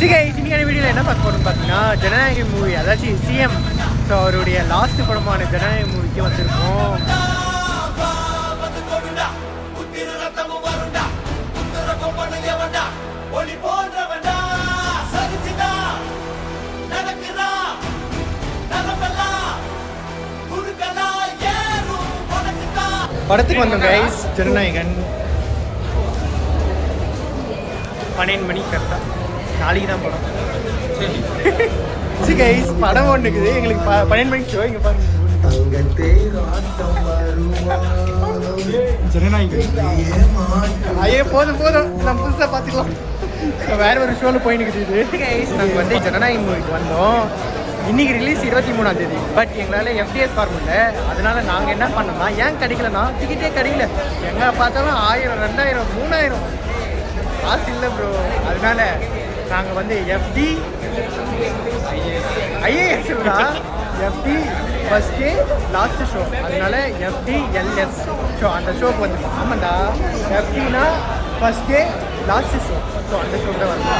இன்னைக்கான வீடியோவில் என்ன பார்க்க போகணும்னு பார்த்தீங்கன்னா ஜனநாயக மூவி, அதாச்சும் சிஎம். ஸோ அவருடைய லாஸ்ட் படமான ஜனநாயக மூவிக்கு வந்திருக்கோம். படத்துக்கு வந்தோம் கைஸ். ஜனநாயகன் 12 மணி கரெக்டாக, நாளைக்கு தான் படம். சரி கைஸ், படம் ஒன்று இருக்குது எங்களுக்கு 12 மணிக்கு ஷோ. இங்கே பாருங்க, ஜனநாயகன். ஐயோ போதும் போதும், நம்ம புதுசாக பார்த்துக்கலாம். வேற ஒரு ஷோவில் போயின்னு இது கைஸ். நாங்கள் வந்து ஜனநாயகன் மூவிக்கு வந்தோம். இன்றைக்கி ரிலீஸ் 23ஆம் தேதி. பட் எங்களால் எஃப்டிஎஸ் ஃபார்ம் இல்லை. அதனால் நாங்கள் என்ன பண்ணோம்னா, ஏன் கிடைக்கலன்னா டிக்கெட்டே கிடைக்கல. எங்கே பார்த்தாலும் 1000, 2000, 3000 காசு இல்லை ப்ரோ. அதனால நாங்கள் வந்து எஃப்டி ஐஏஎஸ் தான், FD first day last show. அதனால எஃப்டி எல்எஸ் ஷோ அந்த ஷோக்கு வந்து ஆமாண்டா. எஃப்டினா first day last show. So அந்த ஷோக்கு தான் வந்து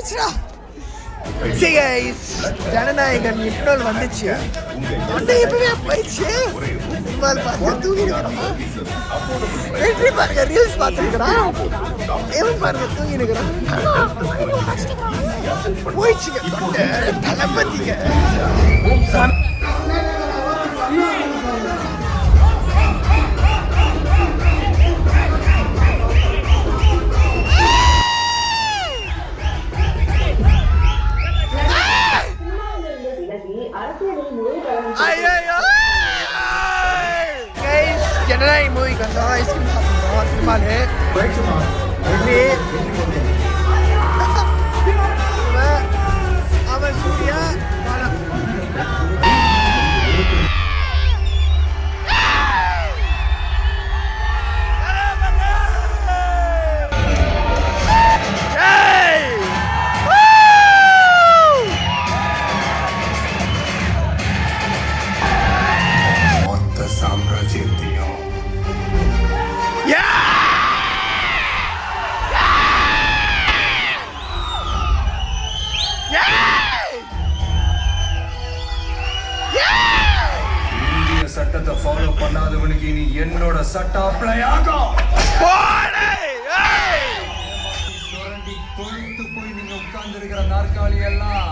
போயிடுச்சுடா. சரி கைஸ், ஜனநாயகன் இன்ட்ரோல் வந்துச்சு. தொண்டை எப்பவே போயிடுச்சு. வெற்றி பாருங்க, ரீல்ஸ் பார்த்துருக்கிறான். எவன் பாருங்க தூங்கி இருக்கிறான். போயிடுச்சுங்க தளபதிங்க. ஜனநாயக மூவிக்கு வந்தோம். ஐஸ்கிரீம் சாப்பிட்றோம். சினிமாலு அவன் சூர்யா சட்டத்தை ஃபாலோ பண்ணாதவனுக்கு இனி என்னோட சட்டம் அப்ளை ஆகும். சுரண்டி கொழுத்து போய் நீங்க உட்கார்ந்து இருக்கிற நாற்காலி எல்லாம்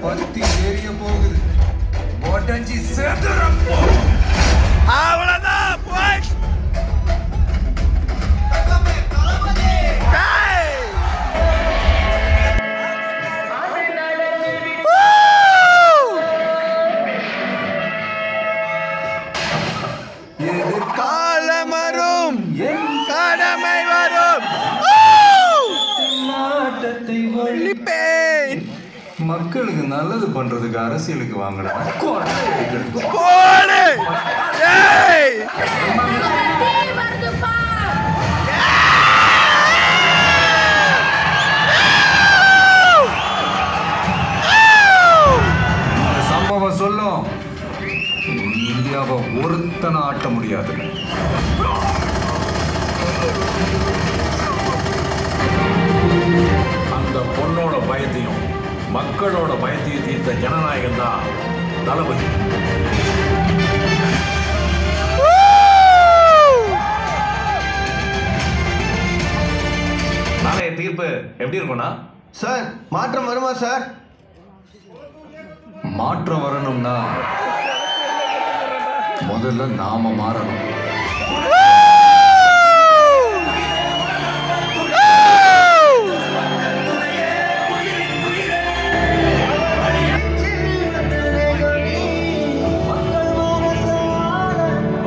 பத்தி ஏறிய போகுது. உடஞ்சி சேர்ந்துறப்போ அவ்வளவுதான். போய் காலமரும் கடமை வரும். மக்களுக்கு நல்லது பண்றதுக்கு அரசியலுக்கு வாங்கடா. சம்பவம் சொல்லும் இந்தியாவை ஒருத்தனை ஆட்ட முடியாது. அந்த பொண்ணோட பயத்தையும் மக்களோட பயத்தையும் தீர்த்த ஜனநாயகன் தான் தளபதி. நாளைய தீர்ப்பு எப்படி இருக்கும்னா சார், மாற்றம் வருமா சார்? மாற்றம் வரணும்னா முதல்ல நாம மாறணும்.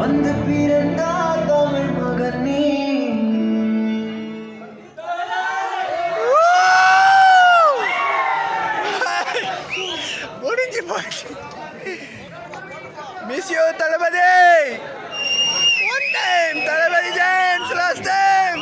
வந்து பிறந்தா தமிழ் மகன் நீ. முடிஞ்சு போச்சு. Miss you Thalapathy. One time Thalapathy ஜெயின்ஸ், லாஸ்ட் டைம்.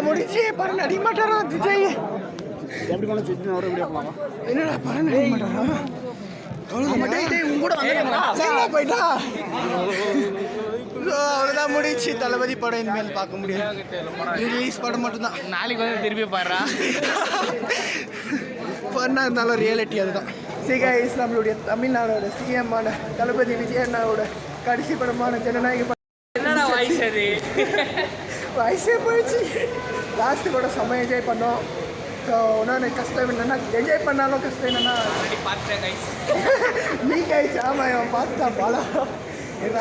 முடிச்சு படம் நடிக்க மாட்டாரா விஜய்? எப்படி பண்ண என்னடா படம் நடிக்க மாட்டாரா? போயிட்டா அவ்வளோதான் முடிச்சு. தளபதி படம் இனிமேல் பார்க்க முடியாது. ரிலீஸ் படம் மட்டும்தான். நாளைக்கு வந்து திருப்பி பாடுறா. ஃபன்னாக இருந்தாலும் ரியாலிட்டி அதுதான். சிகைஸ் நம்மளுடைய தமிழ்நாடோட சிஎம்மான தளபதி விஜய் அண்ணாவோட கடைசி படமான ஜனநாயக என்னடா வாய்ஸ் அது? வயசே போயிடுச்சு. லாஸ்ட்டு கூட செம்ம என்ஜாய் பண்ணோம். ஸோ இன்னொன்று கஷ்டம் என்னென்னா, என்ஜாய் பண்ணாலும் கஷ்டம் என்னென்னா பார்த்துட்டேன் கைஸ். நீ கைஸ் ஆமாம் இவன் பார்த்துட்டான் பாலா.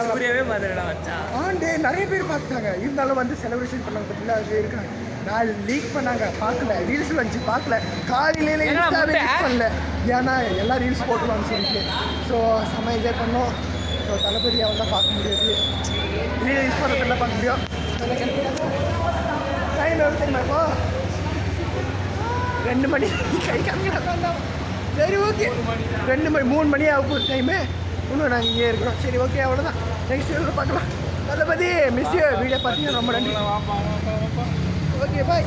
சூர்யாவே பார்த்துடா வச்சா. ஆண்டே நிறைய பேர் பார்த்துட்டாங்க. இருந்தாலும் வந்து செலிப்ரேஷன் பண்ணாங்க பார்த்தீங்களா, அது இருக்காங்க. நான் லீக் பண்ணாங்க பார்க்கல, ரீல்ஸ் வந்துச்சு பார்க்கல, காலையில என்னடா இன்ஸ்டாவே முட்டை? யூஸ் பண்ணல, ஏன்னா எல்லாம் ரீல்ஸ் போட்டுருவான்னு சொல்லிட்டு. ஸோ செம்ம என்ஜாய் பண்ணோம். ஸோ தளபதி அவள் தான் பார்க்க முடியாது, ரீல் யூஸ் பண்ணுறதுல பார்க்க முடியும். டைம் எவ்வளோ தெரியுமா இப்போ 2 மணி, கை காமிக்கிறாங்க. சரி ஓகே, 2 மணி 3 மணி ஆகும் ஒரு டைமு, இன்னும் நாங்கள் இங்கே இருக்கிறோம். சரி ஓகே, அவ்வளோதான், நெக்ஸ்ட் வீடியோவில் பார்க்கலாம். தளபதி மிஸ் யூ, வீடியோ பார்த்தீங்கன்னா ரொம்ப நன்றி. Okay bye.